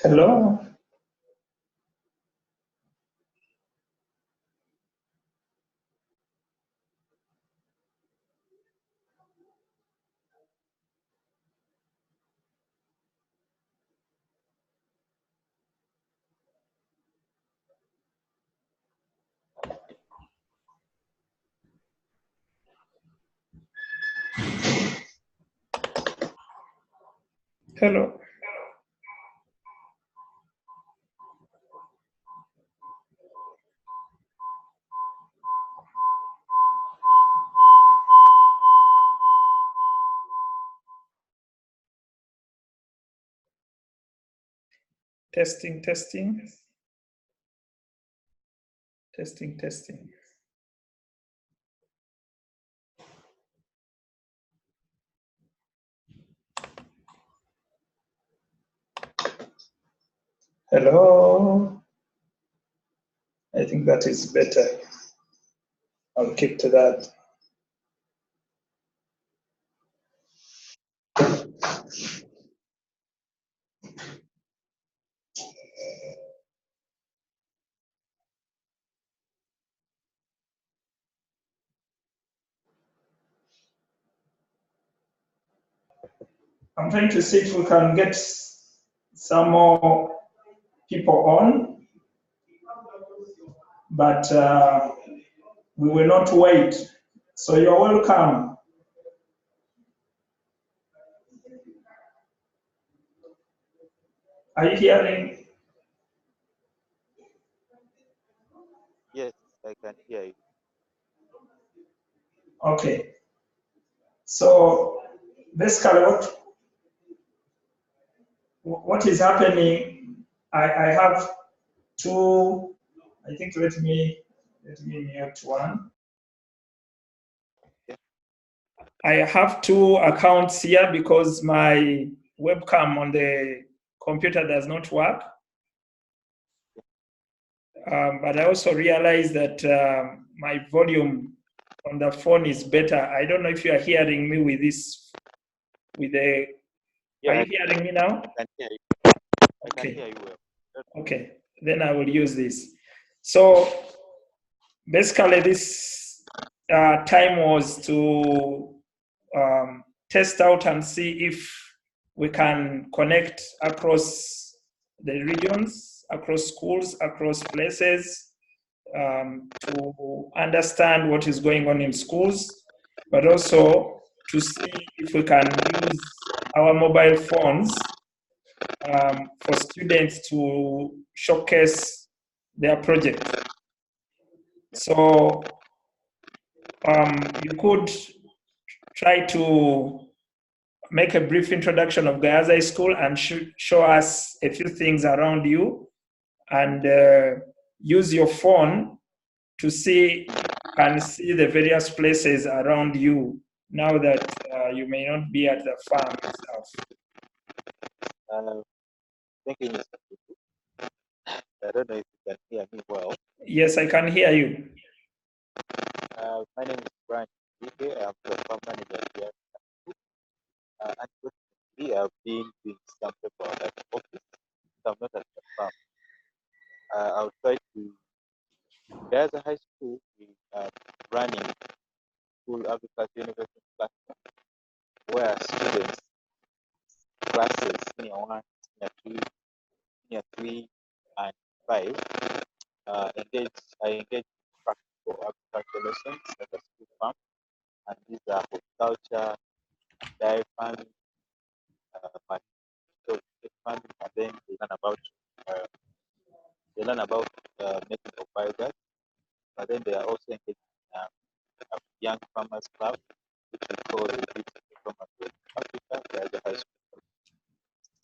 Hello. Hello. Testing, testing. Testing, testing. Hello. I think that is better. I'll keep to that. I'm trying to see if we can get some more people on, but we will not wait. So you're welcome. Are you hearing? Yes, I can hear you. Okay. So basically what is happening, I have two, I think let me mute one. I have two accounts here because my webcam on the computer does not work. But I also realized that my volume on the phone is better. I don't know if you are hearing me with this, with the, are you hearing me now? I can hear you. I can hear you well. Okay, then I will use this. So basically this time was to test out and see if we can connect across the regions, across schools, across places, to understand what is going on in schools, but also to see if we can use our mobile phones for students to showcase their project. So you could try to make a brief introduction of Gayaza School and show us a few things around you, and use your phone to see and see the various places around you now that you may not be at the farm itself. Thank you, Mr. Tutu. I don't know if you can hear me well. Yes, I can hear you. My name is Brian. I'm the farm manager here. Unfortunately, I've been doing some paper at the office, so I'm not at the farm. I'll try to. There's a high school we are running school agriculture university platform where students classes senior 1, senior 2, senior 3, and 5 I engage practical agriculture lessons at the school farm, and these are horticulture, dairy farming, farming, and then they learn about making of biogas. But then they are also engaged in a young farmers club, which we call the Youth Farmers Club Africa. There's a high school.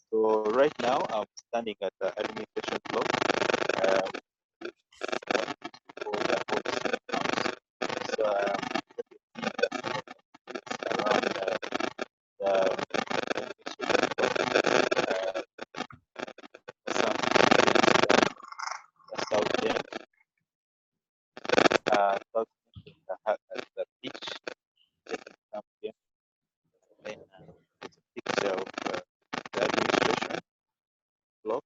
So right now I'm standing at the administration block. So around the beach. Then it's a picture of the administration block.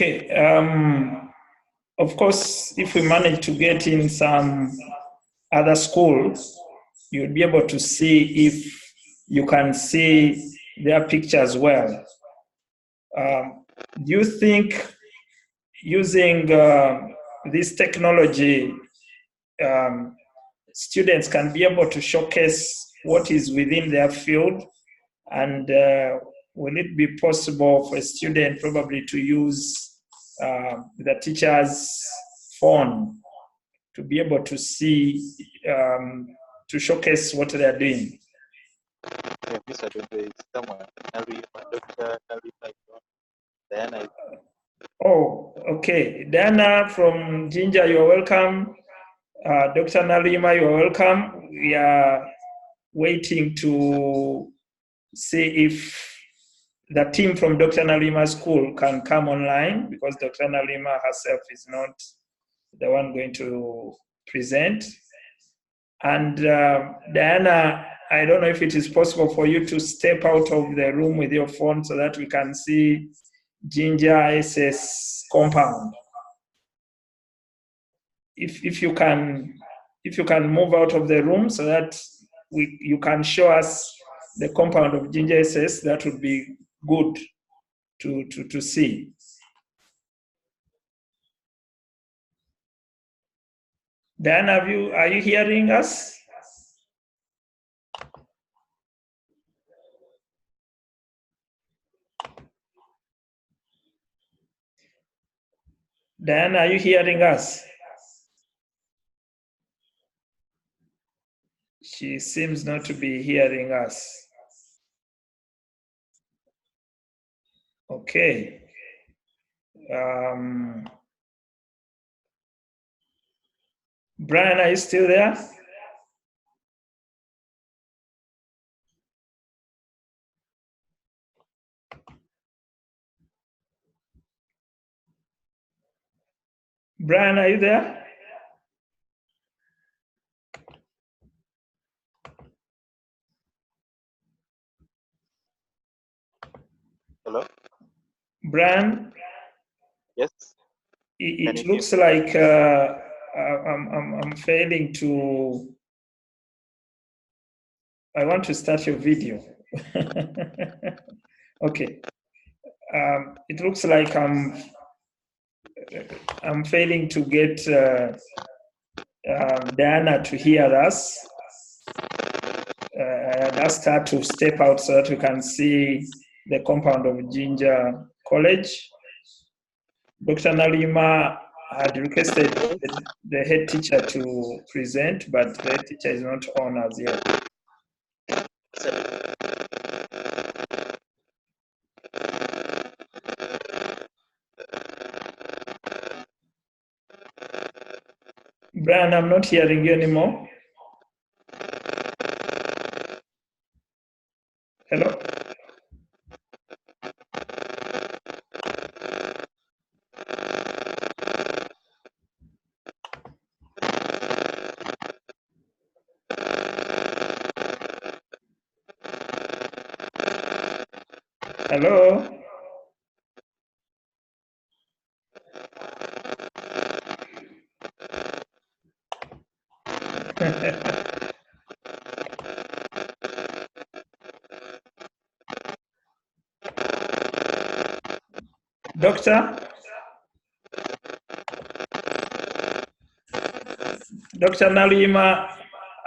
Okay. Of course, if we manage to get in some other schools, you'll be able to see if you can see their pictures well. Do you think using this technology, students can be able to showcase what is within their field? And will it be possible for a student probably to use the teacher's phone to be able to see, to showcase what they are doing? Yeah, Mr. Dobe is someone. Dr. Narima, Diana. Oh, okay. Diana from Ginger, you're welcome. Dr. Narima, you're welcome. We are waiting to see if the team from Dr. Nalima's school can come online, because Dr. Nalima herself is not the one going to present. And Diana, I don't know if it is possible for you to step out of the room with your phone so that we can see Ginger SS compound. If you can move out of the room so that you can show us the compound of Ginger SS, that would be good to see. Dan, are you hearing us? Dan, are you hearing us? She seems not to be hearing us. Okay. Brian, are you still there? Brian, are you there? Hello? Brian? Yes? It looks like I'm failing to... I want to start your video. Okay. It looks like I'm failing to get Diana to hear us. I asked her to step out so that we can see the compound of Ginger College. Dr. Nalima had requested the head teacher to present, but the head teacher is not on as yet. Brian, I'm not hearing you anymore. Hello? Hello? Doctor? Dr. Nalima,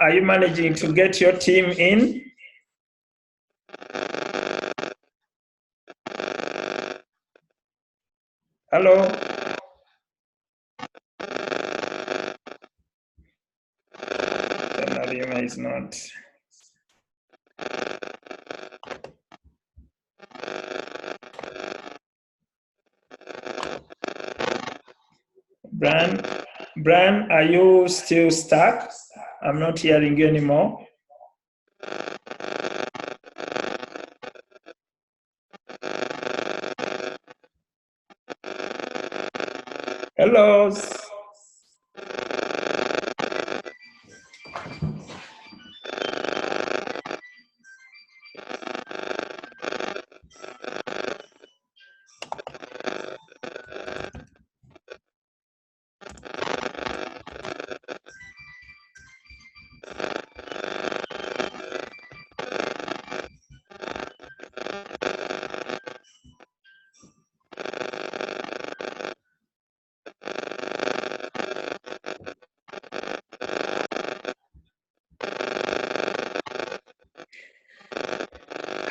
are you managing to get your team in? Hello? Dr. Nalima is not. Brian, are you still stuck? I'm not hearing you anymore. Hello?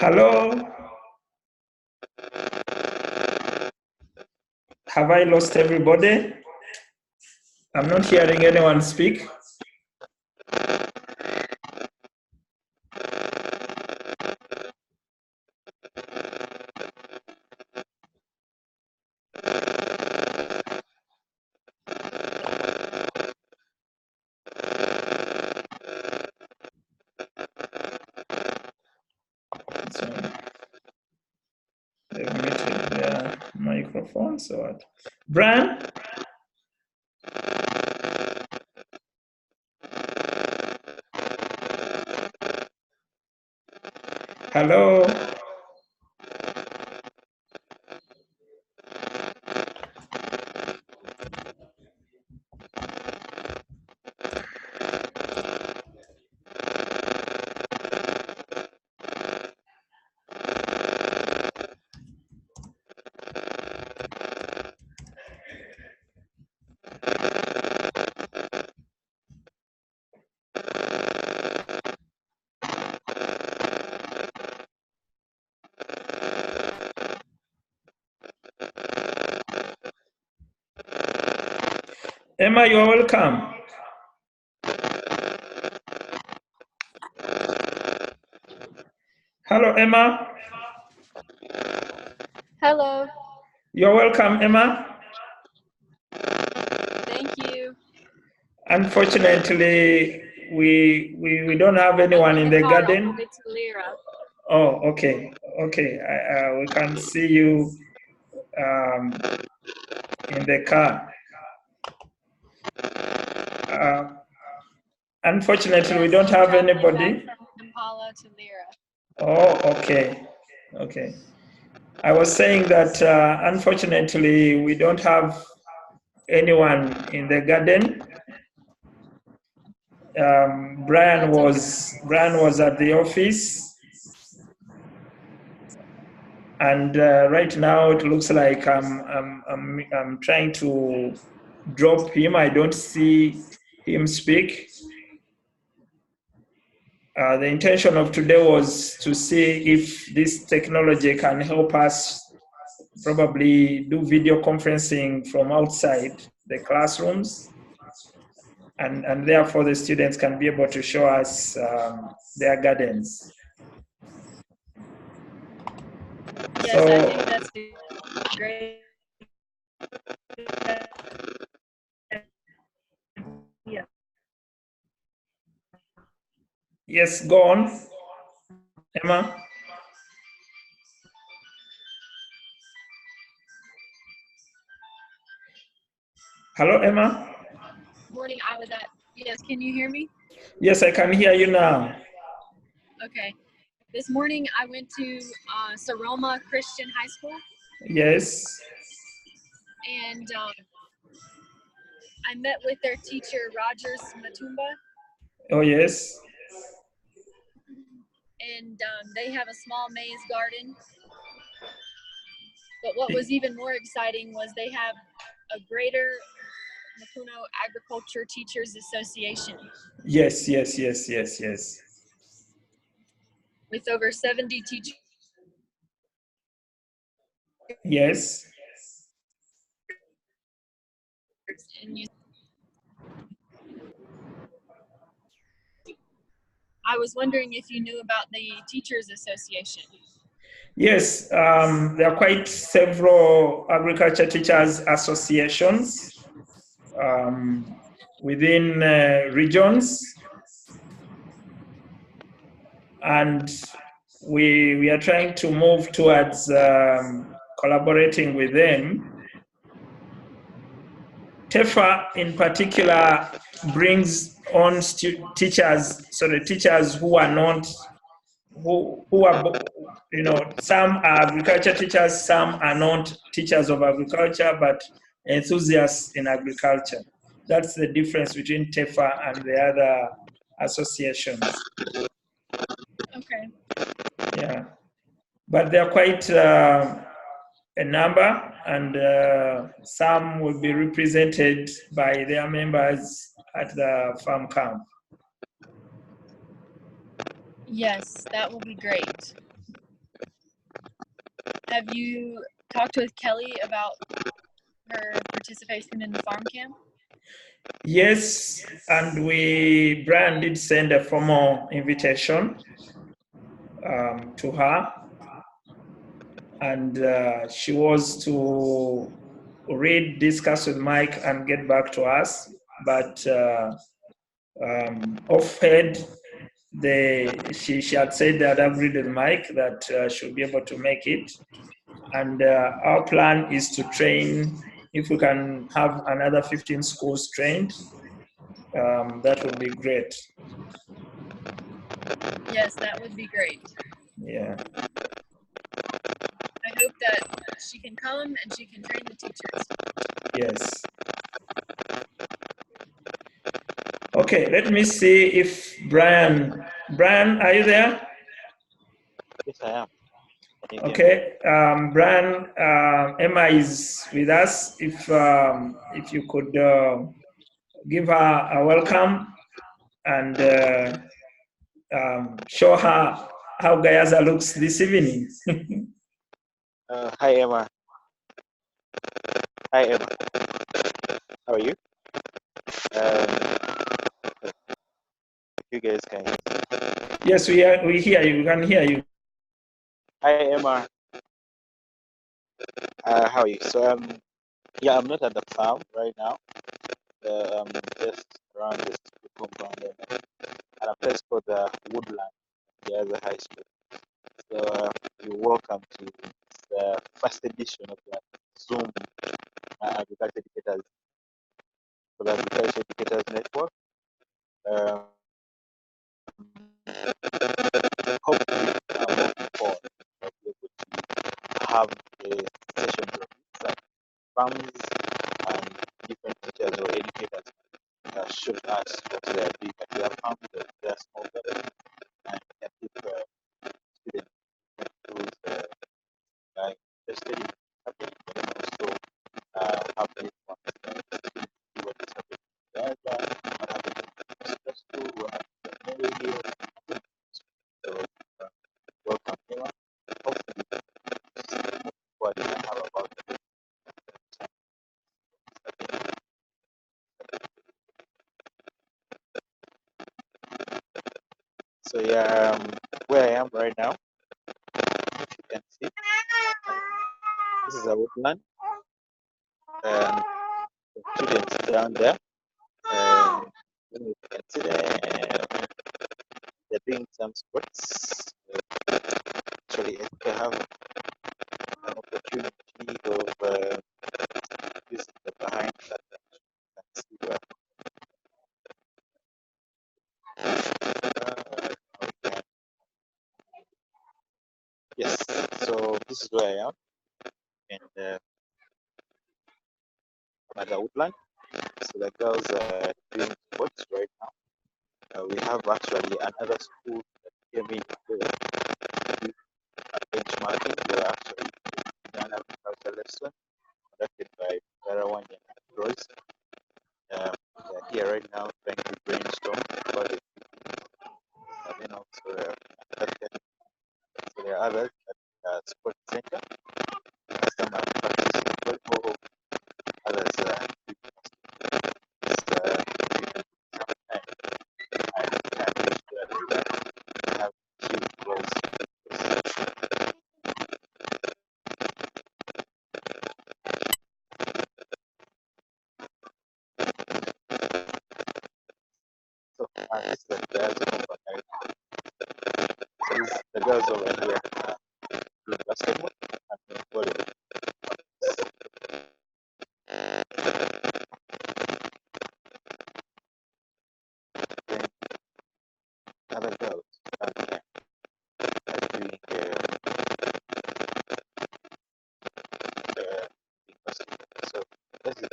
Hello? Have I lost everybody? I'm not hearing anyone speak. So they've muted their microphone. So what? Brian? Hello? Emma, you are welcome. Hello, Emma. Hello. You're welcome, Emma. Thank you. Unfortunately, we don't have anyone in the garden. I'll get to Lyra. Oh, okay, okay. We can see you in the car. Unfortunately, we don't have anybody. From Kampala to Lyra. Oh, okay, okay. I was saying that unfortunately, we don't have anyone in the garden. Brian was at the office, and right now it looks like I'm trying to drop him. I don't see him speak. The intention of today was to see if this technology can help us probably do video conferencing from outside the classrooms, and therefore the students can be able to show us their gardens. Yes, So, I think that's a great. Yeah. yes, go on, Emma. Hello, Emma. Morning, I was at. Yes, can you hear me? Yes, I can hear you now. Okay. This morning I went to Saroma Christian High School. Yes. And I met with their teacher, Rogers Matumba. Oh, yes. And they have a small maize garden. But what was even more exciting was they have a greater Mapuno Agriculture Teachers Association. Yes. With over 70 teachers. Yes. I was wondering if you knew about the Teachers Association. Yes, there are quite several agriculture teachers associations within regions, and we are trying to move towards collaborating with them. TEFA in particular brings on teachers who are not, who are, some are agriculture teachers, some are not teachers of agriculture, but enthusiasts in agriculture. That's the difference between TEFA and the other associations. Okay. Yeah, but they're quite a number, and some will be represented by their members at the farm camp. Yes, that will be great. Have you talked with Kelly about her participation in the farm camp? Yes, and Brian did send a formal invitation to her, and she was to read, discuss with Mike, and get back to us. But off-head, she had said that agreed with Mike that she'll be able to make it. And our plan is to train, if we can have another 15 schools trained, that would be great. Yes, that would be great. Yeah. I hope that she can come and she can train the teachers. Yes. Okay, let me see if Brian, are you there? Yes, I am. Okay, Brian, Emma is with us. If you could give her a welcome and show her how Gayaza looks this evening. Hi, Emma. Hi, Emma. How are you? You guys can. Yes, we hear you. We can hear you. Hi, Emma. How are you? So, yeah, I'm not at the farm right now. Just around this compound, and a place called the Woodland, the other high school. So, you're welcome to the first edition of the Zoom Agriculture Educators for the Agriculture Educators Network. Hopefully, moving forward, we'll be able to have a session where some farms and different teachers or educators show us what they are doing at their farms, their small gardens, and can keep students who's interested in happening, but also have this one see what is happening in Gaza, what happened in the school, what happened in the radio. So, welcome, everyone. Hopefully, what I have about the So yeah, where I am right now, if you can see, this is a woodland, and the students down there, and you can see they're doing some sports. Actually, I think I have an opportunity of using the behind that. You can see where. Yes, so this is where I am, and I'm at the woodland. So the girls are doing sports right now. We have actually another school that came in to do benchmarking. They're actually doing an agriculture lesson conducted by Garawanya and Royce. They're here right now trying to brainstorm about it. Then also, so there are others at the sports center. Some are practicing football, others are doing have few close. So this is the girls over here. So this is the girls over here doing basketball and volleyball. Then other girls down here are doing basketball. So this is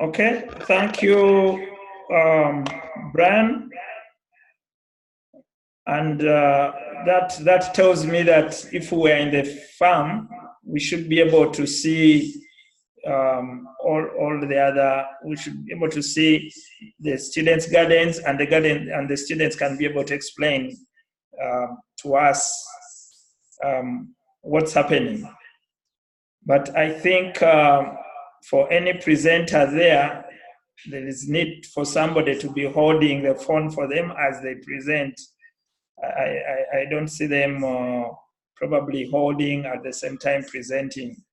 Okay, thank you, Brian. And that tells me that if we were in the farm, we should be able to see all the other. We should be able to see the students' gardens, and the students can be able to explain to us what's happening. But I think for any presenter there is need for somebody to be holding the phone for them as they present. I don't see them probably holding at the same time presenting.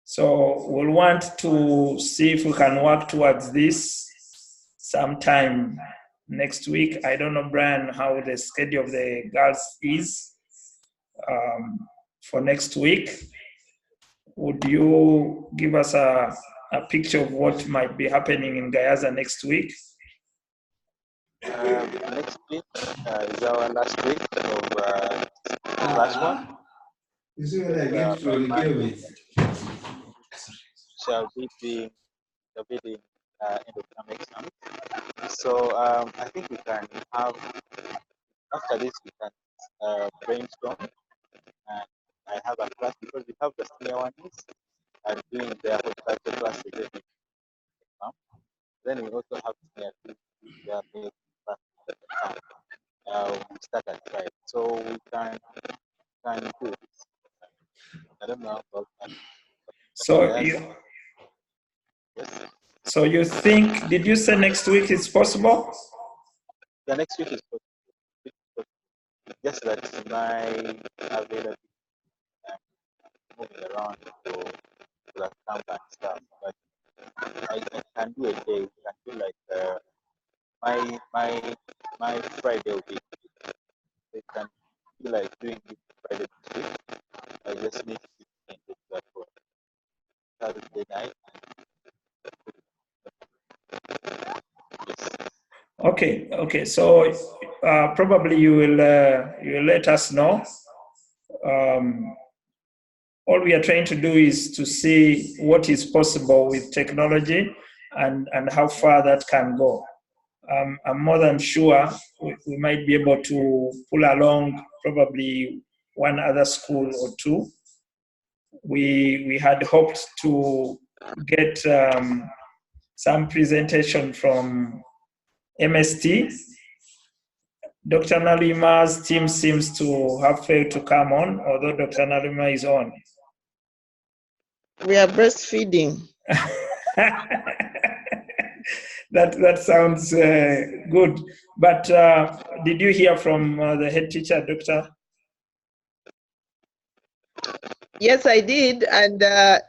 So we'll want to see if we can work towards this sometime next week. I don't know, Brian, how the schedule of the girls is for next week. Would you give us a picture of what might be happening in Gayaza next week? Next week is our last week of class one. Shall be the end of term exam. So I think we can have, after this we can brainstorm, and I have a class because we have the senior ones are doing their horticulture classes every exam. Then we also have senior two their basic class we start at 5. So we can do this. I don't know about that. So yes. So you think, did you say next week is possible? The next week is possible. Just that my availability moving around to the camp and stuff. But I can do a day. We can do like my Friday will be. They can be like doing it Friday this week. I just need to get that for Saturday night. Yes. Okay. So probably you will let us know. All we are trying to do is to see what is possible with technology and how far that can go. I'm more than sure we might be able to pull along probably one other school or two. We had hoped to get some presentation from MST. Dr. Nalima's team seems to have failed to come on, although Dr. Nalima is on. We are breastfeeding. That sounds good. But did you hear from the head teacher, Doctor? Yes, I did, and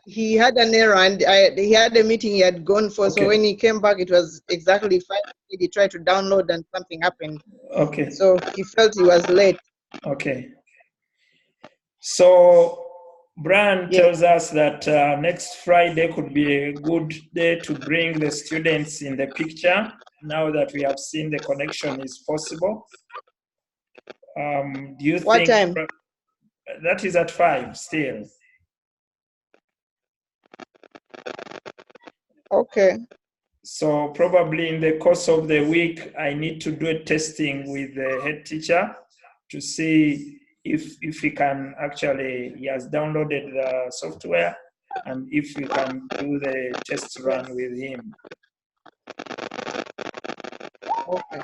he had an errand. He had a meeting he had gone for. Okay. So when he came back, it was exactly 5. He tried to download, and something happened. Okay. So he felt he was late. Okay. So Brian tells us that next Friday could be a good day to bring the students in the picture, now that we have seen the connection is possible. Do you What think time? that is at 5 still? Okay. So probably in the course of the week, I need to do a testing with the head teacher to see if he can actually, he has downloaded the software, and if we can do the test run with him. Okay.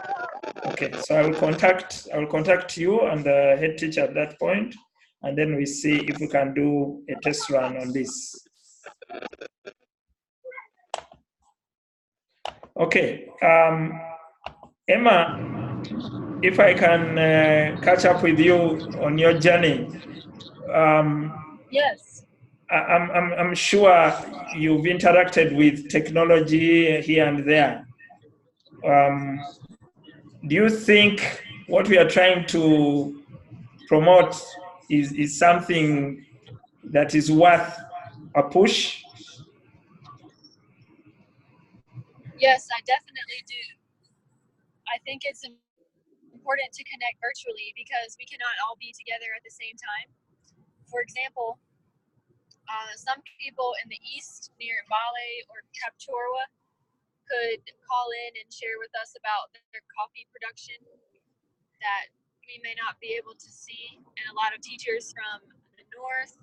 Okay, so I will contact you and the head teacher at that point, and then we see if we can do a test run on this. Okay, Emma, if I can catch up with you on your journey. Yes. I'm sure you've interacted with technology here and there. Do you think what we are trying to promote is something that is worth a push? Yes, I definitely do. I think it's important to connect virtually because we cannot all be together at the same time. For example, some people in the east near Mbale or Kapchorwa could call in and share with us about their coffee production that we may not be able to see, and a lot of teachers from the north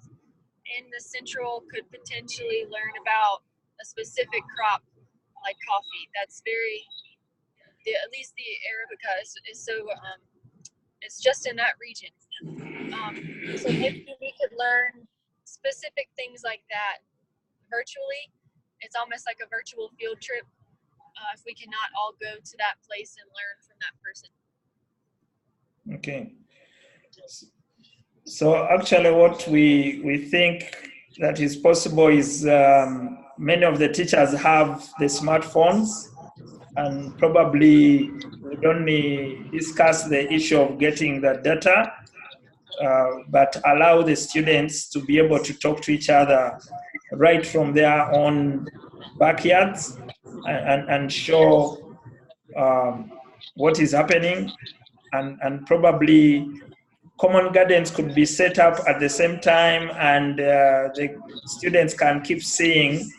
and the central could potentially learn about a specific crop like coffee. That's very, at least the Arabica is so, it's just in that region. So maybe we could learn specific things like that virtually. It's almost like a virtual field trip if we cannot all go to that place and learn from that person. Okay. So actually what we think that is possible is many of the teachers have the smartphones, and probably would only discuss the issue of getting the data, but allow the students to be able to talk to each other right from their own backyards and show what is happening, and probably common gardens could be set up at the same time, and the students can keep seeing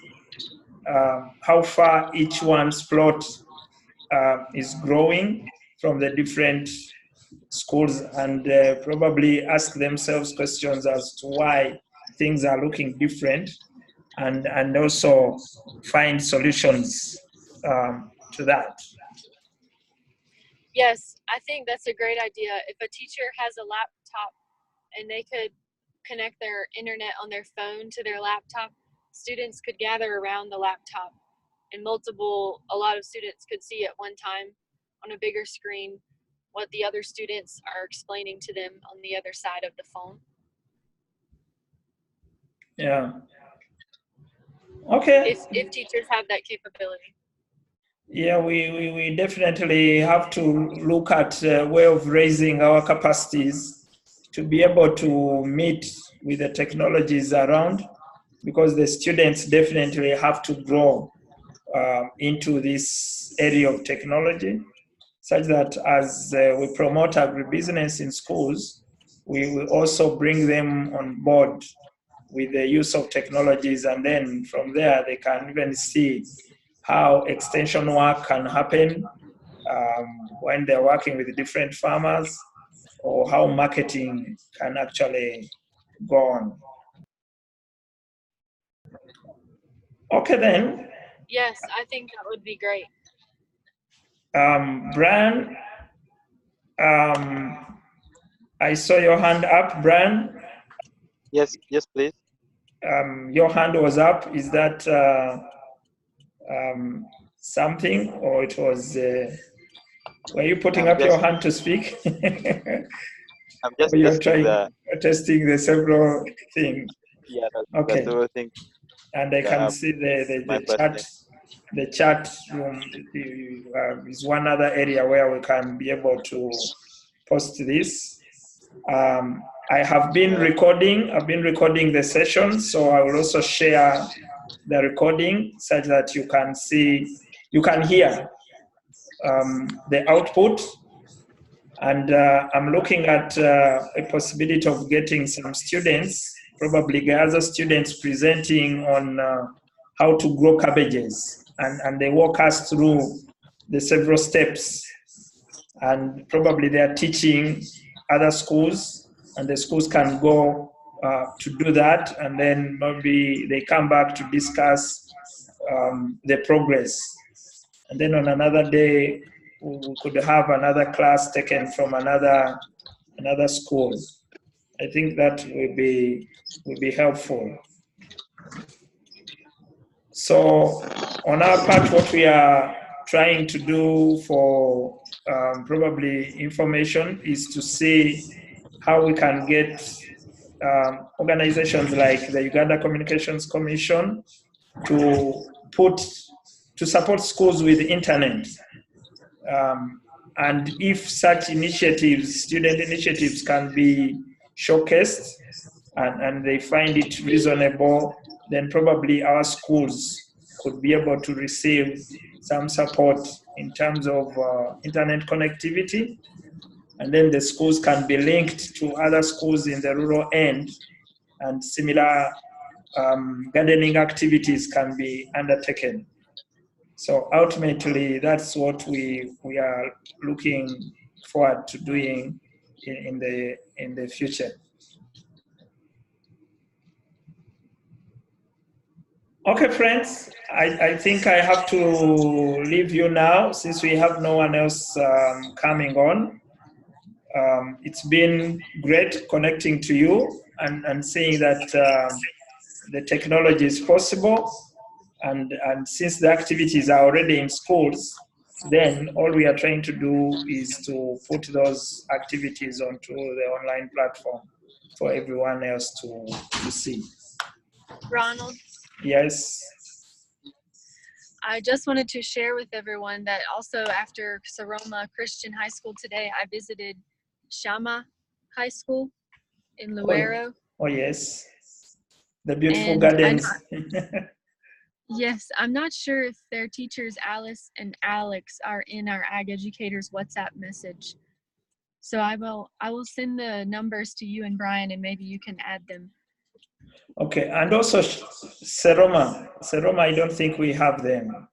how far each one's plot is growing from the different schools, and probably ask themselves questions as to why things are looking different, and also find solutions to that. Yes, I think that's a great idea. If a teacher has a laptop and they could connect their internet on their phone to their laptop, students could gather around the laptop, and a lot of students could see at one time on a bigger screen what the other students are explaining to them on the other side of the phone. Yeah. Okay. If teachers have that capability. Yeah, we definitely have to look at a way of raising our capacities to be able to meet with the technologies around, because the students definitely have to grow into this area of technology, such that as we promote agribusiness in schools, we will also bring them on board with the use of technologies, and then from there they can even see how extension work can happen when they're working with different farmers, or how marketing can actually go on. Okay then. Yes, I think that would be great. Brian, I saw your hand up, Brian. Yes, yes, please. Your hand was up. Is that something, or it was? Were you putting up your hand to speak? I'm just Or you're testing the several things. Yeah, Okay. that's the whole thing. And I can see My the chat. The chat room is one other area where we can be able to post this. I have been recording. I've been recording the session, so I will also share the recording such that you can see, you can hear the output. And I'm looking at a possibility of getting some students, probably other students, presenting on how to grow cabbages, and they walk us through the several steps, and probably they are teaching other schools, and the schools can go to do that, and then maybe they come back to discuss the progress. And then on another day, we could have another class taken from another school. I think that will be helpful. So on our part, what we are trying to do for probably information is to see how we can get organizations like the Uganda Communications Commission to support schools with internet. And if such initiatives, student initiatives, can be showcased and they find it reasonable, then probably our schools could be able to receive some support in terms of internet connectivity. And then the schools can be linked to other schools in the rural end, and similar gardening activities can be undertaken. So ultimately, that's what we are looking forward to doing in the future. Okay, friends, I think I have to leave you now since we have no one else coming on. It's been great connecting to you and seeing that the technology is possible. And since the activities are already in schools, then all we are trying to do is to put those activities onto the online platform for everyone else to see. Ronald, Yes. I just wanted to share with everyone that also after Saroma Christian High School today, I visited Shama High School in Luero. Oh yes. The beautiful And gardens. Yes, I'm not sure if their teachers, Alice and Alex, are in our Ag Educators WhatsApp message. So I will send the numbers to you and Brian, and maybe you can add them. Okay, and also Seroma, I don't think we have them.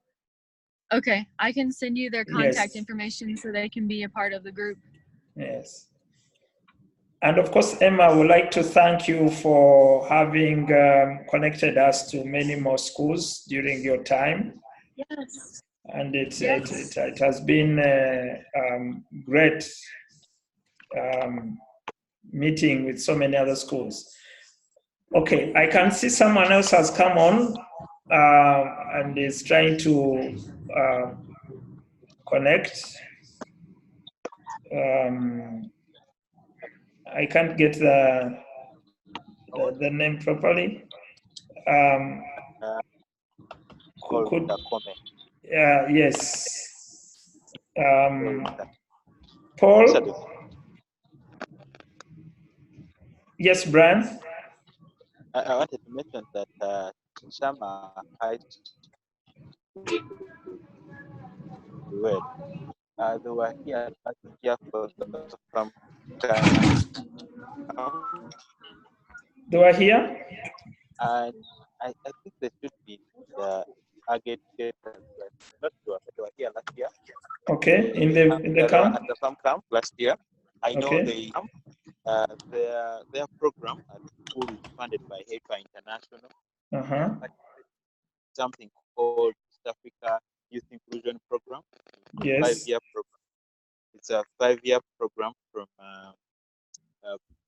Okay, I can send you their contact Yes. information so they can be a part of the group. Yes. And of course, Emma, I would like to thank you for having connected us to many more schools during your time. Yes. And it Yes. has been great meeting with so many other schools. Okay, I can see someone else has come on and is trying to connect. I can't get the name properly. Called the comment. Yes. Paul? Yes, Brian? I wanted to mention that Shama High School, they were here last year for the from They were here? and I think they should be the target gators, but not sure. But they were here last year. Okay, in the Yeah, they were camp? at the farm camp last year. I know Okay. their program at school is funded by HEPA International. Uh-huh. Something called East Africa Youth Inclusion Program. Yes. 5-year program. It's a 5-year program from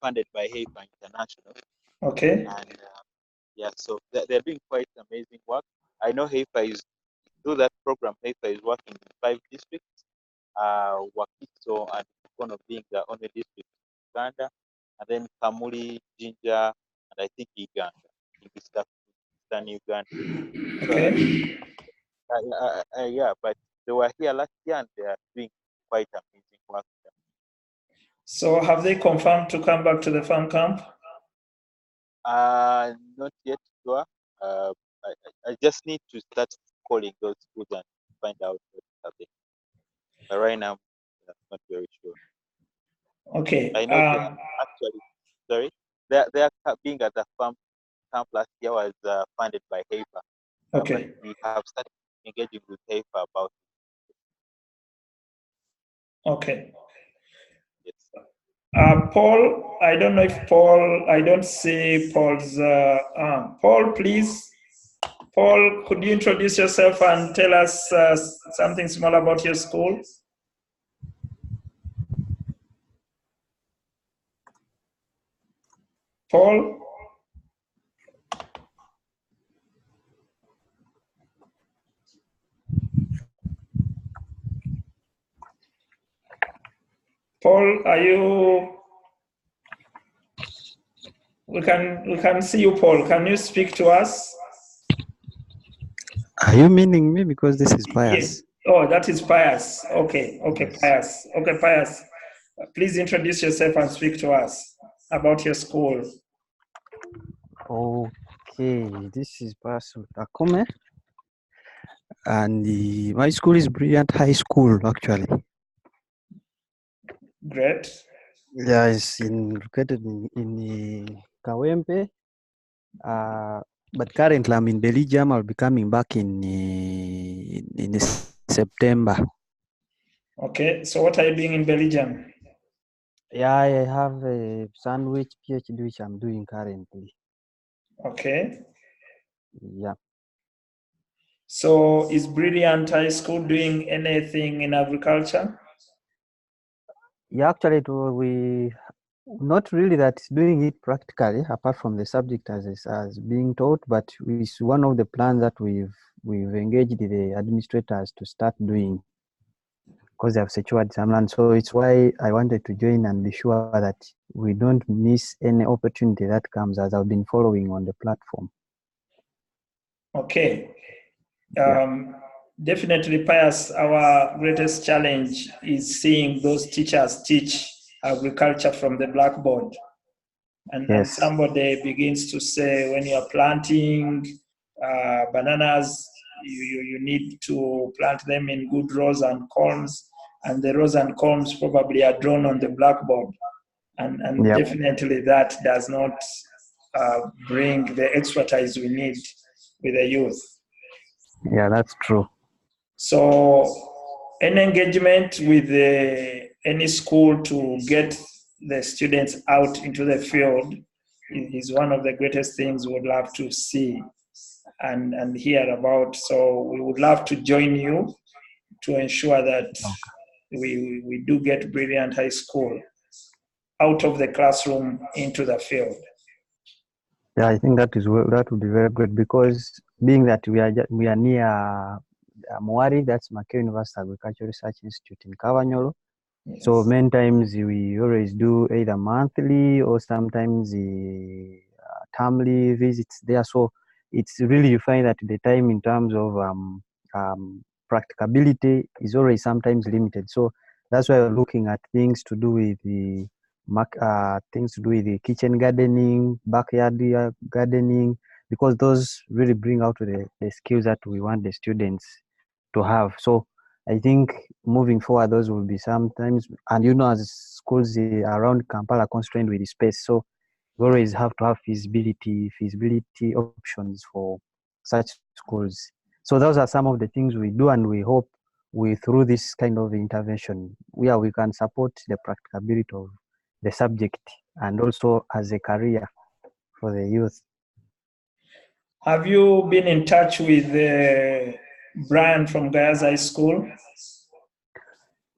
funded by HEPA International. Okay. And yeah, so they're doing quite amazing work. I know HEPA is through that program. HEPA is working in 5 districts. Wakiso and Kono being the only district in Uganda, and then Kamuli, Jinja, and I think Uganda, in Eastern Uganda. Okay. So, yeah, but they were here last year and they are doing quite amazing work. So have they confirmed to come back to the farm camp? Not yet sure. I just need to start calling those schools and find out what's happening. But right now, I'm not very sure. Okay. I know they are actually, sorry, they are being at the farm camp last year was funded by HEPA. Okay. But we have started engaging with HEPA about it. Okay. Yes. Paul, I don't know if I don't see Paul's. Paul, please. Paul, could you introduce yourself and tell us something small about your school? Paul? Paul, are you? We can see you, Paul. Can you speak to us? Are you meaning me? Because this is Pius. Yes. Oh, that is Pius. Okay, Yes. Pius. Okay, Pius. Please introduce yourself and speak to us about your school. Okay, this is Pius Akome. And my school is Brilliant High School, actually. Great. Yeah, it's located in Kawempe. But currently I'm in Belgium. I'll be coming back in September. Okay, so what are you doing in Belgium? Yeah, I have a sandwich PhD which I'm doing currently. Okay. Yeah. So is Brilliant High School doing anything in agriculture? Yeah, actually, we not really that doing it practically, apart from the subject as being taught, but it's one of the plans that we've engaged the administrators to start doing, because they have secured some land. So it's why I wanted to join and be sure that we don't miss any opportunity that comes, as I've been following on the platform. Okay. Yeah. Definitely, Pius, our greatest challenge is seeing those teachers teach agriculture from the blackboard. And Yes. somebody begins to say, when you're planting bananas, you need to plant them in good rows and columns, and the rows and columns probably are drawn on the blackboard. And Yep. definitely that does not bring the expertise we need with the youth. Yeah, that's true. So an engagement with any school to get the students out into the field is one of the greatest things we would love to see and hear about. So we would love to join you to ensure that we do get Brilliant High School out of the classroom into the field. Yeah, I think that would be very good, because being that we are near Mwari, that's Makeo University Agricultural Research Institute in Kavanyolo. Yes. So many times we always do either monthly or sometimes termly visits there. So it's really, you find that the time in terms of practicability is always sometimes limited. So that's why we're looking at things to do with the kitchen gardening, backyard gardening, because those really bring out the skills that we want the students to have. So I think moving forward, those will be sometimes, and as schools around Kampala are constrained with the space, so we always have to have feasibility options for such schools. So those are some of the things we do, and we hope through this kind of intervention, we can support the practicability of the subject and also as a career for the youth. Have you been in touch with Brian from Guyas High School?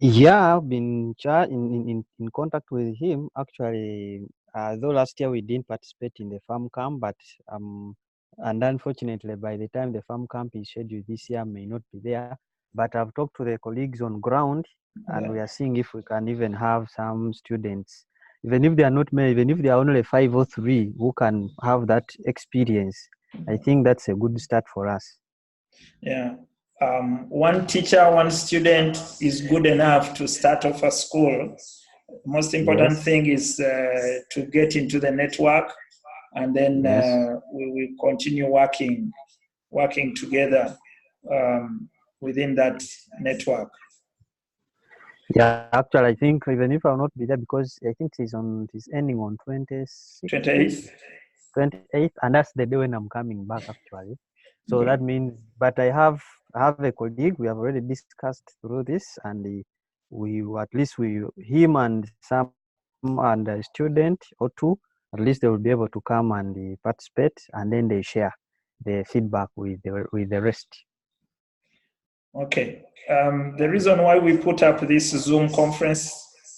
Yeah, I've been in contact with him. Actually, though last year we didn't participate in the farm camp, but and unfortunately, by the time the farm camp is scheduled this year, I may not be there. But I've talked to the colleagues on ground, and we are seeing if we can even have some students, even if they are not many, even if they are only 5 or 3 who can have that experience. I think that's a good start for us. Yeah. One teacher, one student is good enough to start off a school. The most important thing is to get into the network, and then we will continue working together within that network. Yeah, actually, I think even if I'll not be there, because I think it's ending on 28th, and that's the day when I'm coming back, actually. So that means, but I have a colleague. We have already discussed through this, and him and a student or 2, at least they will be able to come and participate, and then they share the feedback with the rest. Okay. The reason why we put up this Zoom conference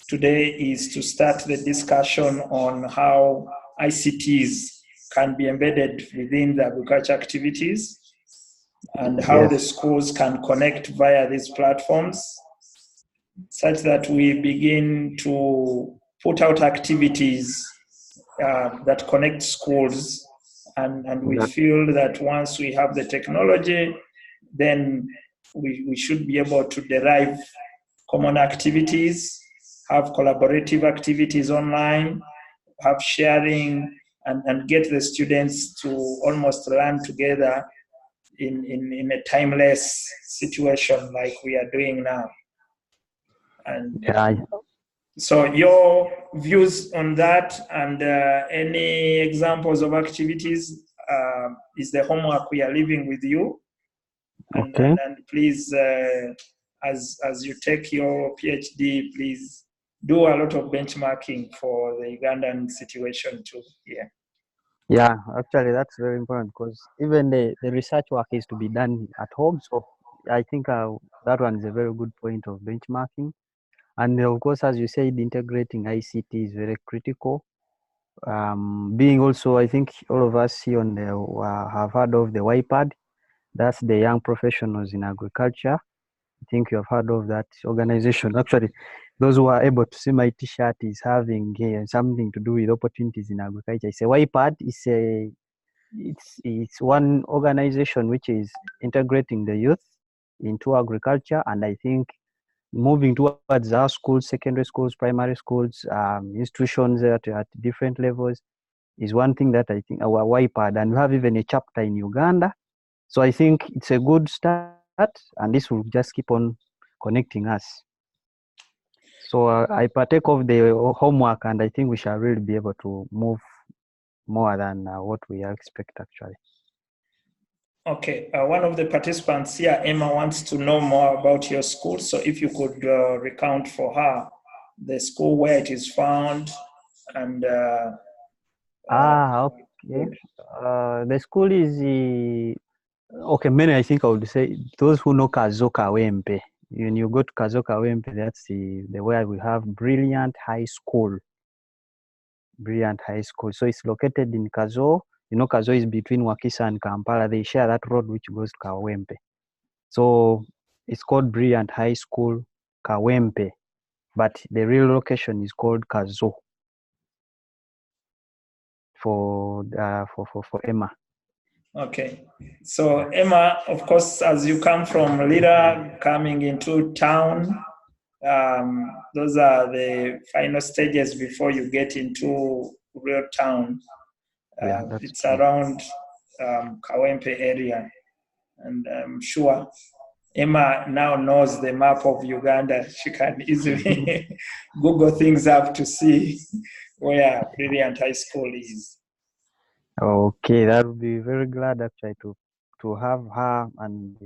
today is to start the discussion on how ICTs can be embedded within the agriculture activities, and how the schools can connect via these platforms, such that we begin to put out activities that connect schools. And we feel that once we have the technology, then we should be able to derive common activities, have collaborative activities online, have sharing, and get the students to almost learn together in a timeless situation like we are doing now. And so your views on that, and any examples of activities is the homework we are leaving with you. And, and please, as you take your PhD, please do a lot of benchmarking for the Ugandan situation too. Yeah. Yeah, actually, that's very important because even the research work is to be done at home. So I think that one is a very good point of benchmarking. And of course, as you said, integrating ICT is very critical. Being also, I think all of us here on the have heard of the YPAD. That's the Young Professionals in Agriculture. I think you have heard of that organization. Actually, those who are able to see my T-shirt is having something to do with opportunities in agriculture. It's a YPAD. It's one organization which is integrating the youth into agriculture, and I think moving towards our schools, secondary schools, primary schools, institutions at different levels is one thing that I think our YPAD, and we have even a chapter in Uganda. So I think it's a good start, and this will just keep on connecting us. So I partake of the homework, and I think we shall really be able to move more than what we expect actually. Okay, one of the participants here, Emma, wants to know more about your school. So if you could recount for her the school, where it is found, and Okay. The school is okay. Many, I think I would say those who know Kazoka Wempe. When you go to Kazoka Wempe, that's the where we have Brilliant High School. Brilliant High School. So it's located in Kazo. You know, Kazo is between Wakisa and Kampala. They share that road which goes to Kawempe. So it's called Brilliant High School, Kawempe, but the real location is called Kazo for Emma. Okay, so Emma, of course, as you come from Lira, coming into town, those are the final stages before you get into real town. Yeah, It's true. around Kawempe area, and I'm sure Emma now knows the map of Uganda. She can easily Google things up to see where Brilliant High School is. Okay, that would be very glad actually to have her and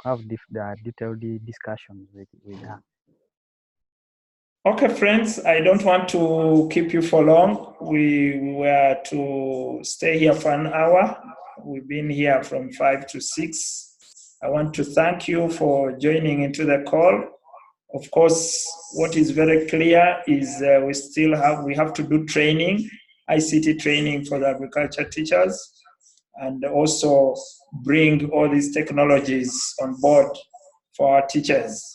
have the detailed discussions with her. Okay, friends, I don't want to keep you for long. We were to stay here for an hour. We've been here from 5 to 6. I want to thank you for joining into the call. Of course, what is very clear is we have to do training, ICT training for the agriculture teachers, and also bring all these technologies on board for our teachers.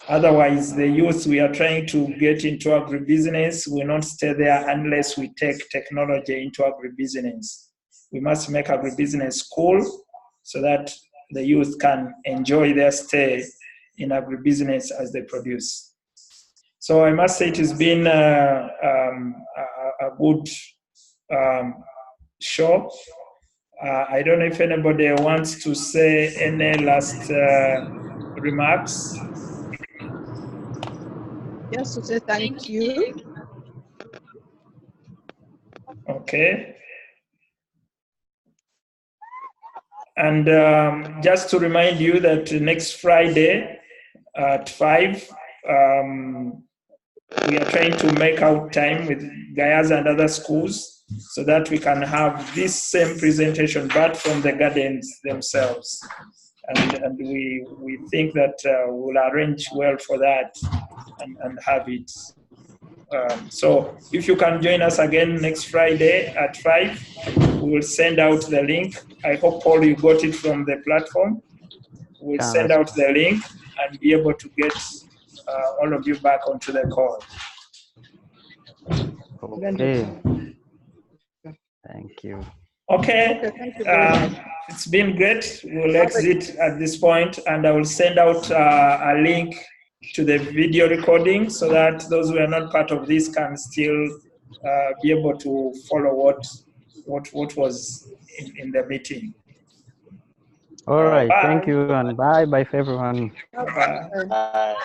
Otherwise, the youth we are trying to get into agribusiness will not stay there unless we take technology into agribusiness. We must make agribusiness cool so that the youth can enjoy their stay in agribusiness as they produce. So I must say it has been a good show. I don't know if anybody wants to say any last remarks. Just to say thank you. Okay. And just to remind you that next Friday at 5, we are trying to make out time with Gayaza and other schools so that we can have this same presentation, but from the gardens themselves. And we think that we'll arrange well for that and have it. So if you can join us again next Friday at 5, we will send out the link. I hope, Paul, you got it from the platform. We'll send out the link and be able to get all of you back onto the call. Okay. Thank you. Okay. Thank you very much. It's been great. We'll exit at this point, and I will send out a link to the video recording so that those who are not part of this can still be able to follow what was in the meeting. All right. Bye. Thank you, and bye for everyone. Bye. Bye.